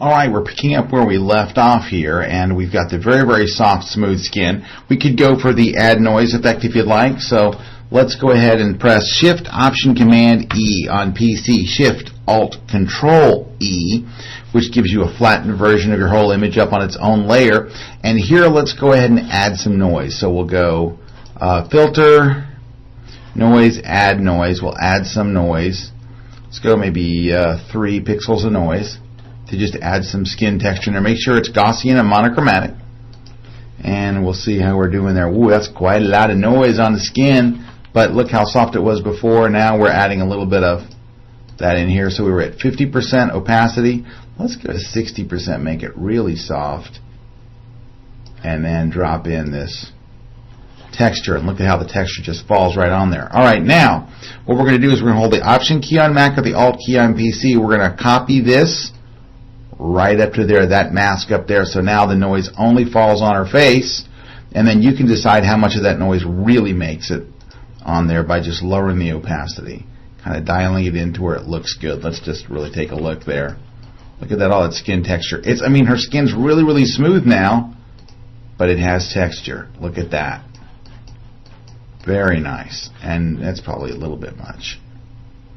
Alright, we're picking up where we left off here, and we've got the very, very soft, smooth skin. We could go for the add noise effect if you'd like, so let's go ahead and press Shift, Option, Command, E on PC, Shift, Alt, Control, E, which gives you a flattened version of your whole image up on its own layer. And here, let's go ahead and add some noise. So we'll go Filter, Noise, Add Noise. We'll add some noise. Let's go maybe 3 pixels of noise to just add some skin texture in there. Make sure it's Gaussian and monochromatic. And we'll see how we're doing there. Ooh, that's quite a lot of noise on the skin. But look how soft it was before. Now we're adding a little bit of that in here. So we were at 50% opacity. Let's go to 60%, make it really soft. And then drop in this texture. And look at how the texture just falls right on there. Alright, now what we're going to do is we're going to hold the Option key on Mac or the Alt key on PC. We're going to copy this right up to there, that mask up there. So now the noise only falls on her face. And then you can decide how much of that noise really makes it on there by just lowering the opacity, kind of dialing it into where it looks good. Let's just really take a look there. Look at that, all that skin texture. I mean, her skin's really, really smooth now, but it has texture. Look at that. Very nice. And that's probably a little bit much.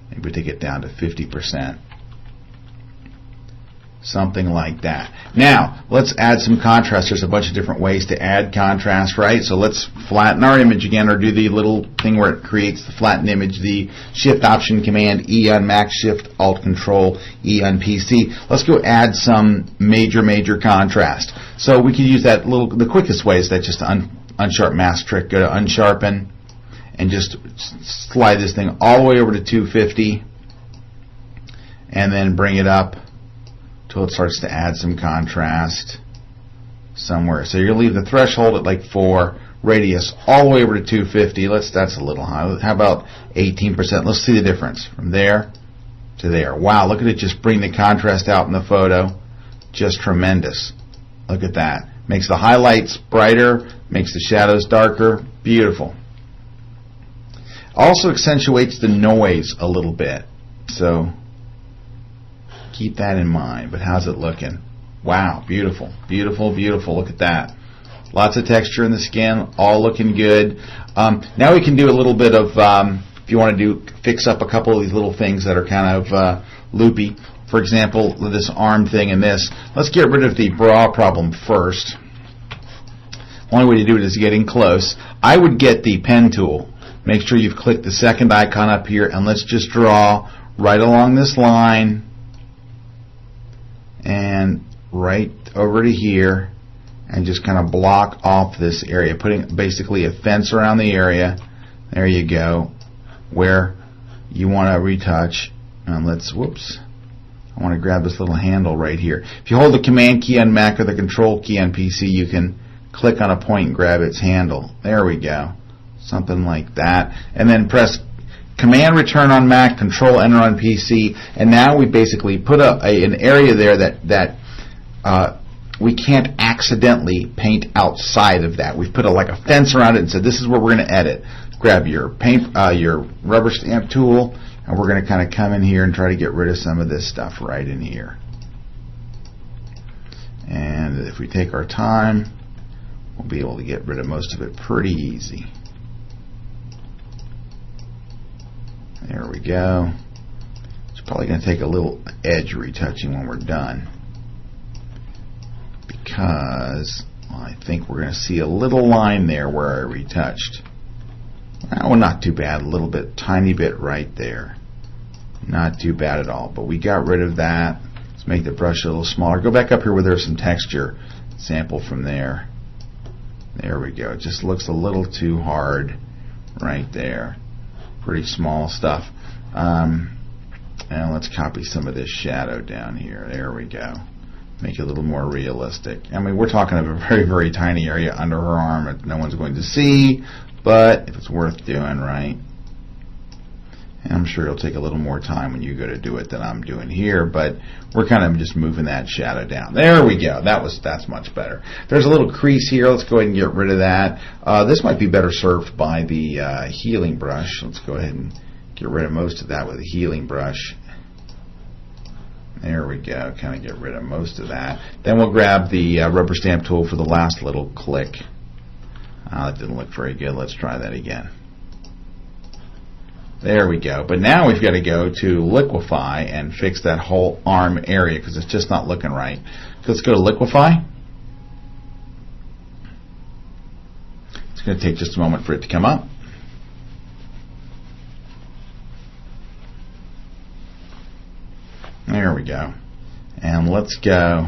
Maybe we take it down to 50%. Something like that. Now, let's add some contrast. There's a bunch of different ways to add contrast, right? So let's flatten our image again, or do the little thing where it creates the flattened image, the Shift, Option, Command, E on Mac, Shift, Alt, Control, E on PC. Let's go add some major contrast. So we could use that the quickest way is that just unsharp mask trick. Go to Unsharpen and just slide this thing all the way over to 250 and then bring it up till it starts to add some contrast somewhere. So you're going to leave the threshold at like 4, radius all the way over to 250. That's a little high. How about 18%? Let's see the difference from there to there. Wow, look at it just bring the contrast out in the photo. Just tremendous. Look at that. Makes the highlights brighter, makes the shadows darker. Beautiful. Also accentuates the noise a little bit. So keep that in mind. But how's it looking? Wow, beautiful, beautiful, beautiful. Look at that. Lots of texture in the skin, all looking good. Now we can do a little bit of, if you want to fix up a couple of these little things that are kind of loopy. For example, this arm thing and this. Let's get rid of the bra problem first. Only way to do it is getting close. I would get the pen tool. Make sure you've clicked the second icon up here, and let's just draw right along this line and right over to here, and just kind of block off this area, putting basically a fence around the area. There you go, where you want to retouch. And I want to grab this little handle right here. If you hold the Command key on Mac or the Control key on PC, you can click on a point and grab its handle. There we go. Something like that. And then press Command Return on Mac, Control Enter on PC, and now we basically put an area there that we can't accidentally paint outside of that. We've put like a fence around it and said this is where we're going to edit. Grab your your rubber stamp tool, and we're going to kind of come in here and try to get rid of some of this stuff right in here. And if we take our time, we'll be able to get rid of most of it pretty easy. There we go. It's probably going to take a little edge retouching when we're done, because I think we're going to see a little line there where I retouched. Well, not too bad. A little bit, tiny bit right there. Not too bad at all. But we got rid of that. Let's make the brush a little smaller. Go back up here where there's some texture. Sample from there. There we go. It just looks a little too hard right there. Pretty small stuff. And let's copy some of this shadow down here. There we go. Make it a little more realistic. I mean, we're talking of a very, very tiny area under her arm that no one's going to see, but if it's worth doing, right? And I'm sure it'll take a little more time when you go to do it than I'm doing here, but we're kind of just moving that shadow down. There we go. That's much better. There's a little crease here. Let's go ahead and get rid of that. This might be better served by the healing brush. Let's go ahead and get rid of most of that with a healing brush. There we go. Kind of get rid of most of that. Then we'll grab the rubber stamp tool for the last little click. That didn't look very good. Let's try that again. There we go. But now we've got to go to liquefy and fix that whole arm area because it's just not looking right. So let's go to liquefy. It's going to take just a moment for it to come up. There we go. And let's go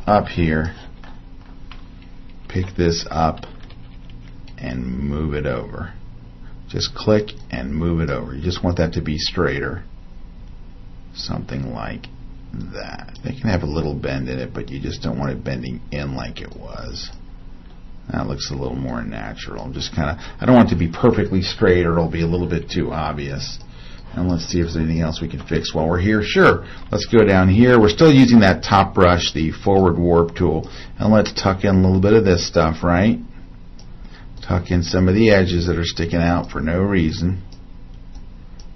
up here, pick this up, and move it over. Just click and move it over. You just want that to be straighter. Something like that. They can have a little bend in it, but you just don't want it bending in like it was. That looks a little more natural. Just kind of, I don't want it to be perfectly straight or it'll be a little bit too obvious. And let's see if there's anything else we can fix while we're here. Sure. Let's go down here. We're still using that top brush, the forward warp tool. And let's tuck in a little bit of this stuff, right? Tuck in some of the edges that are sticking out for no reason.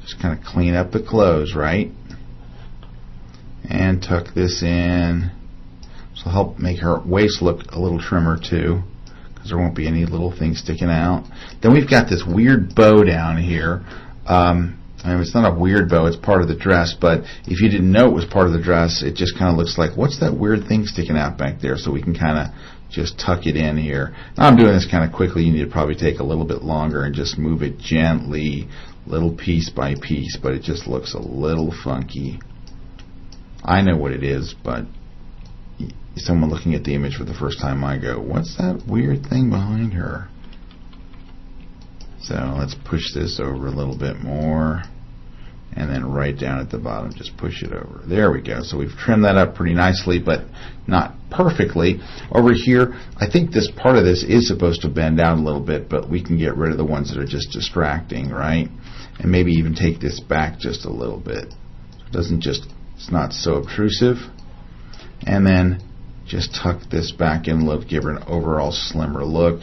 Just kind of clean up the clothes, right? And tuck this in. This will help make her waist look a little trimmer too, because there won't be any little things sticking out. Then we've got this weird bow down here. I mean, it's not a weird bow, it's part of the dress, but if you didn't know it was part of the dress, it just kind of looks like, what's that weird thing sticking out back there? So we can kind of just tuck it in here. Now I'm doing this kind of quickly. You need to probably take a little bit longer and just move it gently, little piece by piece, but it just looks a little funky. I know what it is, but someone looking at the image for the first time might go, what's that weird thing behind her? So let's push this over a little bit more, and then right down at the bottom, just push it over. There we go. So we've trimmed that up pretty nicely, but not perfectly. Over here, I think this part of this is supposed to bend out a little bit, but we can get rid of the ones that are just distracting, right? And maybe even take this back just a little bit. It doesn't just, it's not so obtrusive. And then just tuck this back in a little, give her an overall slimmer look.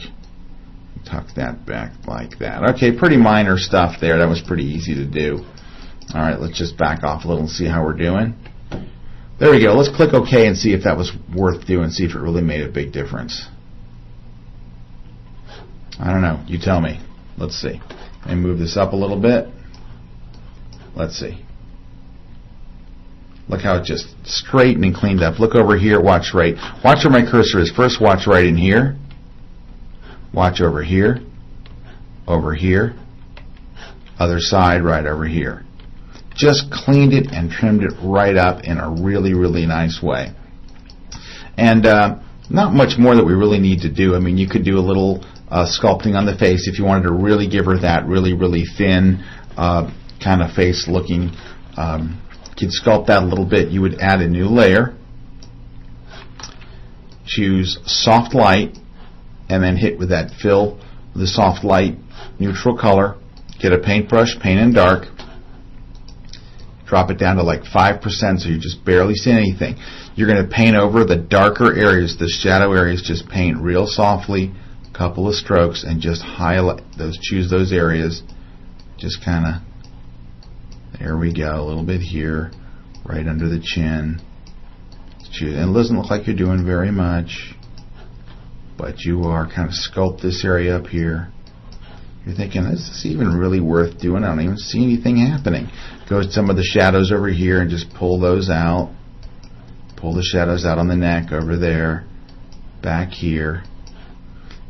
Tuck that back like that. Okay, pretty minor stuff there. That was pretty easy to do. Alright, let's just back off a little and see how we're doing. There we go. Let's click OK and see if that was worth doing, see if it really made a big difference. I don't know. You tell me. Let's see. And move this up a little bit. Let's see. Look how it just straightened and cleaned up. Look over here. Watch right. Watch where my cursor is. First, watch right in here. Watch over here, other side right over here. Just cleaned it and trimmed it right up in a really, really nice way. And not much more that we really need to do. I mean, you could do a little sculpting on the face if you wanted to really give her that really, really thin kind of face looking. You could sculpt that a little bit. You would add a new layer. Choose soft light. And then hit with that fill with the soft light neutral color. Get a paintbrush, paint in dark. Drop it down to like 5% so you just barely see anything. You're going to paint over the darker areas, the shadow areas. Just paint real softly, a couple of strokes, and just highlight those. Choose those areas. Just kind of, there we go, a little bit here, right under the chin. And it doesn't look like you're doing very much, but you are kind of sculpt this area up here. You're thinking, is this even really worth doing? I don't even see anything happening. Go to some of the shadows over here and just pull those out. Pull the shadows out on the neck over there, back here.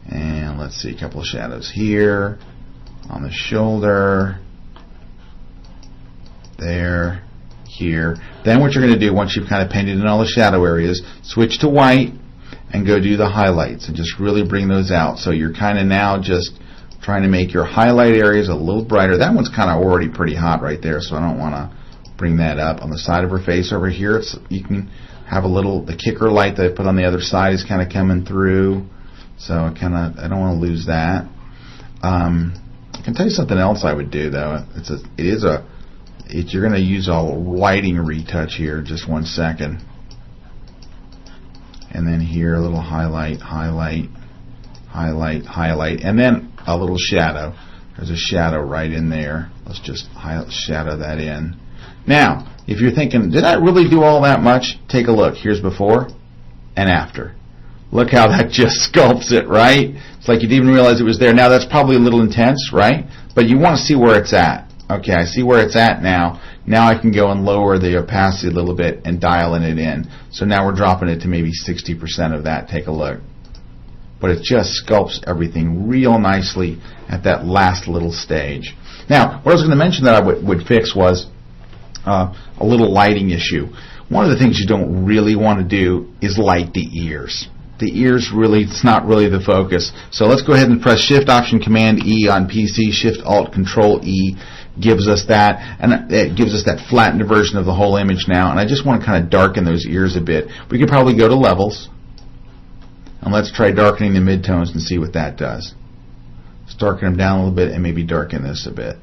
And let's see, a couple of shadows here, on the shoulder, there, here. Then what you're going to do, once you've kind of painted in all the shadow areas, switch to white and go do the highlights and just really bring those out. So you're kind of now just trying to make your highlight areas a little brighter. That one's kind of already pretty hot right there, so I don't want to bring that up. On the side of her face over here, you can have a little, the kicker light that I put on the other side is kind of coming through. So I don't want to lose that. I can tell you something else I would do though. You're going to use a lighting retouch here. Just 1 second. And then here a little highlight, highlight, highlight, highlight, and then a little shadow. There's a shadow right in there. Let's just shadow that in. Now, If you're thinking, did I really do all that much? Take a look. Here's before and after. Look how that just sculpts it, right? It's like you didn't even realize it was there. Now that's probably a little intense, right? But you want to see where it's at. Okay, I see where it's at now. Now I can go and lower the opacity a little bit and dialing it in. So now we're dropping it to maybe 60% of that. Take a look. But it just sculpts everything real nicely at that last little stage. Now, what I was going to mention that I would fix was a little lighting issue. One of the things you don't really want to do is light the ears. The ears really, it's not really the focus. So let's go ahead and press Shift Option Command E on PC. Shift Alt Control E gives us that, and it gives us that flattened version of the whole image now. And I just want to kind of darken those ears a bit. We could probably go to Levels, and let's try darkening the midtones and see what that does. Let's darken them down a little bit and maybe darken this a bit,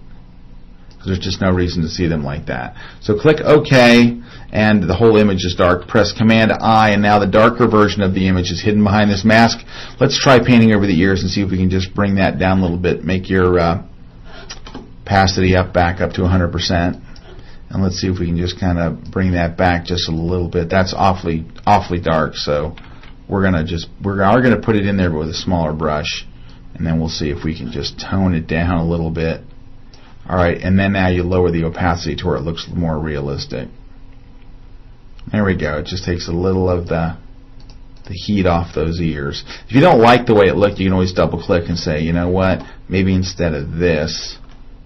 because there's just no reason to see them like that. So click OK, and the whole image is dark. Press Command I, and now the darker version of the image is hidden behind this mask. Let's try painting over the ears and see if we can just bring that down a little bit. Make your opacity back up to 100%. And let's see if we can just kind of bring that back just a little bit. That's awfully dark, so we're gonna put it in there, but with a smaller brush, and then we'll see if we can just tone it down a little bit. All right, and then now you lower the opacity to where it looks more realistic. There we go. It just takes a little of the heat off those ears. If you don't like the way it looked, you can always double click and say, you know what, maybe instead of this,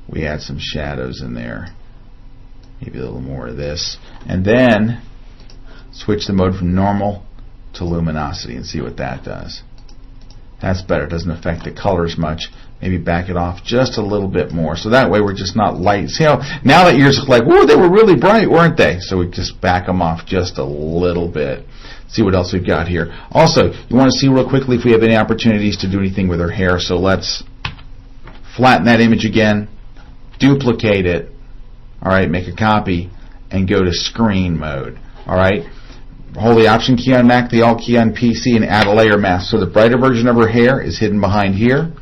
we add some shadows in there. Maybe a little more of this. And then switch the mode from normal to luminosity and see what that does. That's better. It doesn't affect the colors much. Maybe back it off just a little bit more. So that way we're just not light. See how now the ears look like, whoa, they were really bright, weren't they? So we just back them off just a little bit. See what else we've got here. Also, you want to see real quickly if we have any opportunities to do anything with our hair. So let's flatten that image again, duplicate it, all right, make a copy, and go to screen mode. All right. Hold the Option key on Mac, the Alt key on PC, and add a layer mask. So the brighter version of her hair is hidden behind here.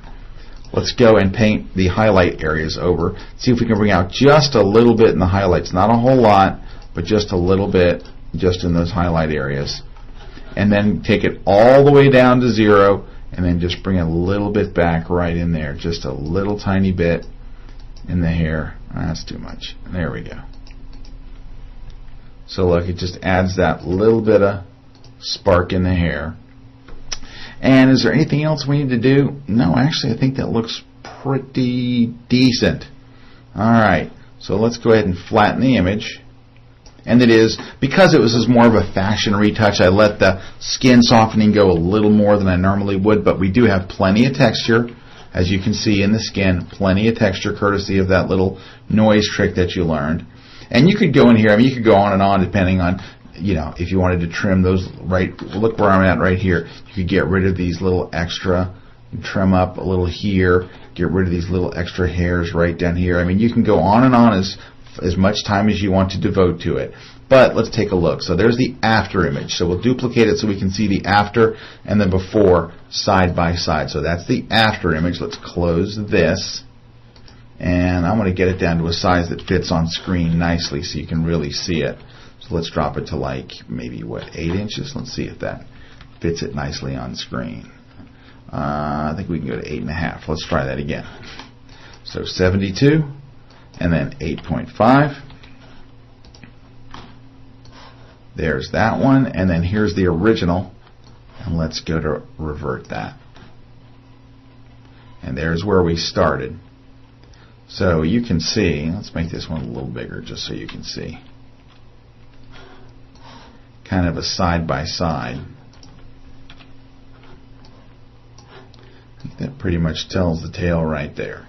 Let's go and paint the highlight areas over. See if we can bring out just a little bit in the highlights. Not a whole lot, but just a little bit just in those highlight areas. And then take it all the way down to 0, and then just bring a little bit back right in there. Just a little tiny bit in the hair. That's too much. There we go. So look, it just adds that little bit of spark in the hair. And is there anything else we need to do? No, actually, I think that looks pretty decent. All right, so let's go ahead and flatten the image. And it is, because it was more of a fashion retouch, I let the skin softening go a little more than I normally would, but we do have plenty of texture, as you can see in the skin, plenty of texture courtesy of that little noise trick that you learned. And you could go in here, I mean, you could go on and on depending on, you know, if you wanted to trim those right, look where I'm at right here. You could get rid of these little extra, trim up a little here, get rid of these little extra hairs right down here. I mean, you can go on and on as much time as you want to devote to it. But let's take a look. So there's the after image. So we'll duplicate it so we can see the after and the before side by side. So that's the after image. Let's close this. And I'm going to get it down to a size that fits on screen nicely so you can really see it. So let's drop it to like maybe, 8 inches? Let's see if that fits it nicely on screen. I think we can go to 8.5. Let's try that again. So 72 and then 8.5. There's that one. And then here's the original. And let's go to revert that. And there's where we started. So you can see, let's make this one a little bigger just so you can see. Kind of a side by side. I think that pretty much tells the tale right there.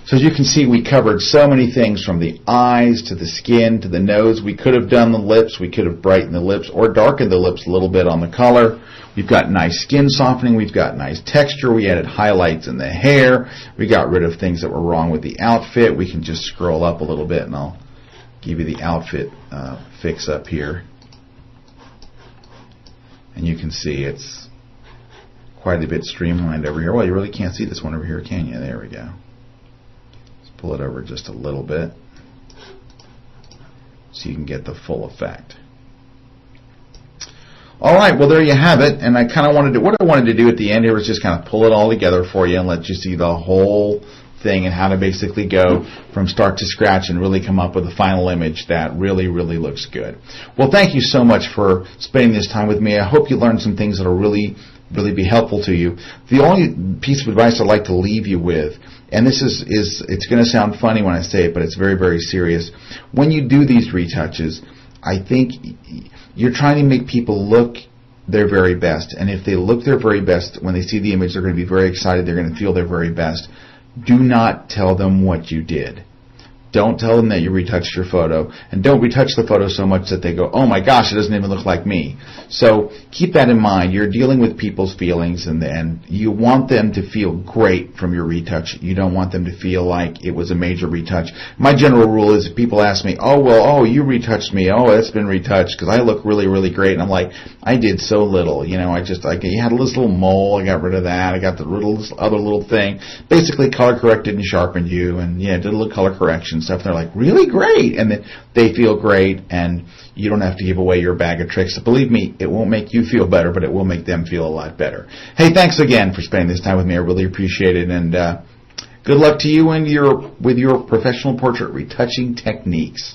So as you can see, we covered so many things from the eyes to the skin to the nose. We could have done the lips. We could have brightened the lips or darkened the lips a little bit on the color. We've got nice skin softening. We've got nice texture. We added highlights in the hair. We got rid of things that were wrong with the outfit. We can just scroll up a little bit and I'll give you the outfit fix up here. And you can see it's quite a bit streamlined over here. Well, you really can't see this one over here, can you? There we go. Let's pull it over just a little bit. so you can get the full effect. All right, well, there you have it. And I kind of wanted to, what I wanted to do at the end here was just kind of pull it all together for you and let you see the whole thing and how to basically go from start to scratch and really come up with a final image that really, really looks good. Well, thank you so much for spending this time with me. I hope you learned some things that will really be helpful to you. The only piece of advice I'd like to leave you with, and this is it's going to sound funny when I say it, but it's very, very serious. When you do these retouches, I think you're trying to make people look their very best. And if they look their very best, when they see the image, they're going to be very excited. They're going to feel their very best. Do not tell them what you did. Don't tell them that you retouched your photo, and don't retouch the photo so much that they go, oh my gosh, it doesn't even look like me. So keep that in mind. You're dealing with people's feelings, and you want them to feel great from your retouch. You don't want them to feel like it was a major retouch. My general rule is if people ask me, you retouched me, it's been retouched because I look really, really great, and I'm like, I did so little. You had a little mole, I got rid of that, I got the other little thing, basically color corrected and sharpened you, and did a little color correction stuff. They're like, really great, and then they feel great, and you don't have to give away your bag of tricks. So believe me, it won't make you feel better, but it will make them feel a lot better. Hey, thanks again for spending this time with me. I really appreciate it, and good luck to you with your professional portrait retouching techniques.